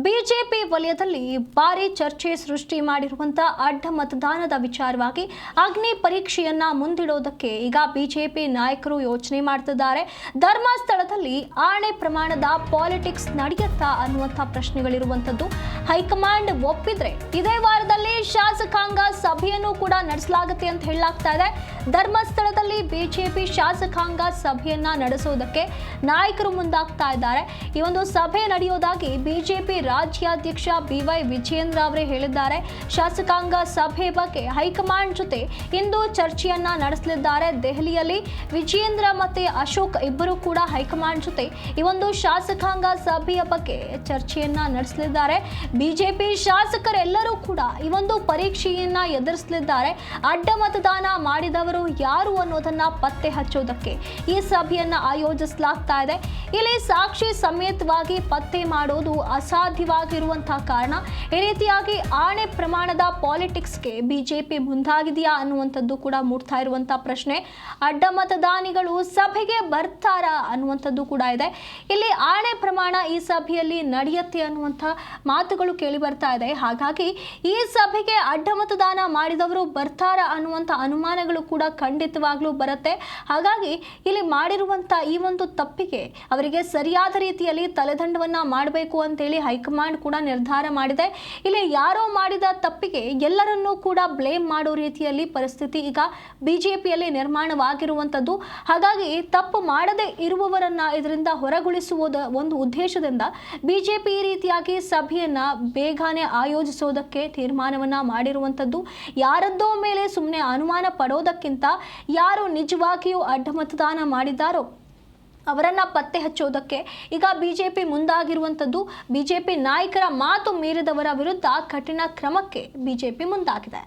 BJP ವಲಯದಲ್ಲಿ ಭಾರಿ ಚರ್ಚೆ ಸೃಷ್ಟಿ ಮಾಡಿರುವಂತಹ ಅಡ್ಡ ಮತದಾನದ ವಿಚಾರವಾಗಿ ಅಗ್ನಿ ಪರೀಕ್ಷೆಯನ್ನ ಮುಂದಿಡೋದಕ್ಕೆ ಈಗ ಬಿಜೆಪಿ ನಾಯಕರು ಯೋಚನೆ ಮಾಡ್ತಿದ್ದಾರೆ. ಧರ್ಮಸ್ಥಳದಲ್ಲಿ ಆಣೆ ಪ್ರಮಾಣದ ಪಾಲಿಟಿಕ್ಸ್ ನಡೆಯುತ್ತಾ ಅನ್ನುವಂಥ ಪ್ರಶ್ನೆಗಳಿರುವಂತದ್ದು. ಹೈಕಮಾಂಡ್ ಒಪ್ಪಿದ್ರೆ ಇದೇ ವಾರದಲ್ಲಿ ಶಾಸಕಾಂಗ ಸಭೆಯನ್ನು ಕೂಡ ನಡೆಸಲಾಗುತ್ತೆ ಅಂತ ಹೇಳಲಾಗ್ತಾ ಇದೆ. ಧರ್ಮಸ್ಥಳದಲ್ಲಿ ಬಿಜೆಪಿ ಶಾಸಕಾಂಗ ಸಭೆಯನ್ನ ನಡೆಸೋದಕ್ಕೆ ನಾಯಕರು ಮುಂದಾಗ್ತಾ ಇದ್ದಾರೆ. ಈ ಒಂದು ಸಭೆ ನಡೆಯೋದಾಗಿ ಬಿಜೆಪಿ ರಾಜ್ಯಾಧ್ಯಕ್ಷ BY ವಿಜಯೇಂದ್ರ ಅವರೇ ಹೇಳಿದ್ದಾರೆ. ಶಾಸಕಾಂಗ ಸಭೆ ಬಗ್ಗೆ ಹೈಕಮಾಂಡ್ ಜೊತೆ ಇಂದು ಚರ್ಚೆಯನ್ನ ನಡೆಸಲಿದ್ದಾರೆ. ದೆಹಲಿಯಲ್ಲಿ ವಿಜಯೇಂದ್ರ ಮತ್ತೆ ಅಶೋಕ್ ಇಬ್ಬರು ಕೂಡ ಹೈಕಮಾಂಡ್ ಜೊತೆ ಈ ಒಂದು ಶಾಸಕಾಂಗ ಸಭೆಯ ಬಗ್ಗೆ ಚರ್ಚೆಯನ್ನ ನಡೆಸಲಿದ್ದಾರೆ. ಬಿಜೆಪಿ ಶಾಸಕರೆಲ್ಲರೂ ಕೂಡ ಈ ಒಂದು ಪರೀಕ್ಷೆಯನ್ನ ಎದುರಿಸಲಿದ್ದಾರೆ. ಅಡ್ಡ ಮತದಾನ ಮಾಡಿದವರು ಯಾರು ಅನ್ನೋದನ್ನ ಪತ್ತೆ ಹಚ್ಚೋದಕ್ಕೆ ಈ ಸಭೆಯನ್ನ ಆಯೋಜಿಸಲಾಗ್ತಾ ಇದೆ. ಇಲ್ಲಿ ಸಾಕ್ಷಿ ಸಮೇತವಾಗಿ ಪತ್ತೆ ಮಾಡೋದು ಅಸಾಧ್ಯವಾಗಿರುವಂತಹ ಕಾರಣ ಈ ರೀತಿಯಾಗಿ ಆಣೆ ಪ್ರಮಾಣದ ಪಾಲಿಟಿಕ್ಸ್ಗೆ ಬಿಜೆಪಿ ಮುಂದಾಗಿದೆಯಾ ಅನ್ನುವಂಥದ್ದು ಕೂಡ ಮೂಡ್ತಾ ಇರುವಂತಹ ಪ್ರಶ್ನೆ. ಅಡ್ಡ ಮತದಾನಿಗಳು ಸಭೆಗೆ ಬರ್ತಾರಾ ಅನ್ನುವಂಥದ್ದು ಕೂಡ ಇದೆ. ಇಲ್ಲಿ ಆಣೆ ಪ್ರಮಾಣ ಈ ಸಭೆಯಲ್ಲಿ ನಡೆಯುತ್ತೆ ಅನ್ನುವಂಥ ಮಾತುಗಳು ಕೇಳಿ ಬರ್ತಾ ಇದೆ. ಹಾಗಾಗಿ ಈ ಸಭೆಗೆ ಅಡ್ಡ ಮತದಾನ ಮಾಡಿದವರು ಬರ್ತಾರಾ ಅನ್ನುವಂಥ ಅನುಮಾನಗಳು ಕೂಡ ಖಂಡಿತವಾಗ್ಲೂ ಬರುತ್ತೆ. ಹಾಗಾಗಿ ಇಲ್ಲಿ ಮಾಡಿರುವಂಥ ಈ ಒಂದು ತಪ್ಪಿಗೆ ಅವರಿಗೆ ಸರಿಯಾದ ರೀತಿಯಲ್ಲಿ ತಲೆದಂಡವನ್ನ ಮಾಡಬೇಕು ಅಂತೇಳಿ ಹೈಕಮಾಂಡ್ ಕೂಡ ನಿರ್ಧಾರ ಮಾಡಿದೆ. ಇಲ್ಲಿ ಯಾರೋ ಮಾಡಿದ ತಪ್ಪಿಗೆ ಎಲ್ಲರನ್ನೂ ಕೂಡ ಬ್ಲೇಮ್ ಮಾಡೋ ರೀತಿಯಲ್ಲಿ ಪರಿಸ್ಥಿತಿ ಈಗ ಬಿಜೆಪಿಯಲ್ಲಿ ನಿರ್ಮಾಣವಾಗಿರುವಂಥದ್ದು. ಹಾಗಾಗಿ ತಪ್ಪು ಮಾಡದೇ ಇರುವವರನ್ನ ಇದರಿಂದ ಹೊರಗುಳಿಸುವುದ ಒಂದು ಉದ್ದೇಶದಿಂದ ಬಿಜೆಪಿ ಈ ರೀತಿಯಾಗಿ ಸಭೆಯನ್ನ ಬೇಗನೆ ಆಯೋಜಿಸೋದಕ್ಕೆ ತೀರ್ಮಾನವನ್ನ ಮಾಡಿರುವಂಥದ್ದು. ಯಾರದ್ದೋ ಮೇಲೆ ಸುಮ್ಮನೆ ಅನುಮಾನ ಪಡೋದಕ್ಕಿಂತ ಯಾರು ನಿಜವಾಗಿಯೂ ಅಡ್ಡ ಮತದಾನ ಮಾಡಿದ್ದಾರೋ ಅವರನ್ನ ಪತ್ತೆ ಹಚ್ಚೋದಕ್ಕೆ ಈಗ ಬಿಜೆಪಿ ಮುಂದಾಗಿರುವಂಥದ್ದು. ಬಿಜೆಪಿ ನಾಯಕರ ಮಾತು ಮೀರಿದವರ ವಿರುದ್ಧ ಕಠಿಣ ಕ್ರಮಕ್ಕೆ ಬಿಜೆಪಿ ಮುಂದಾಗಿದೆ.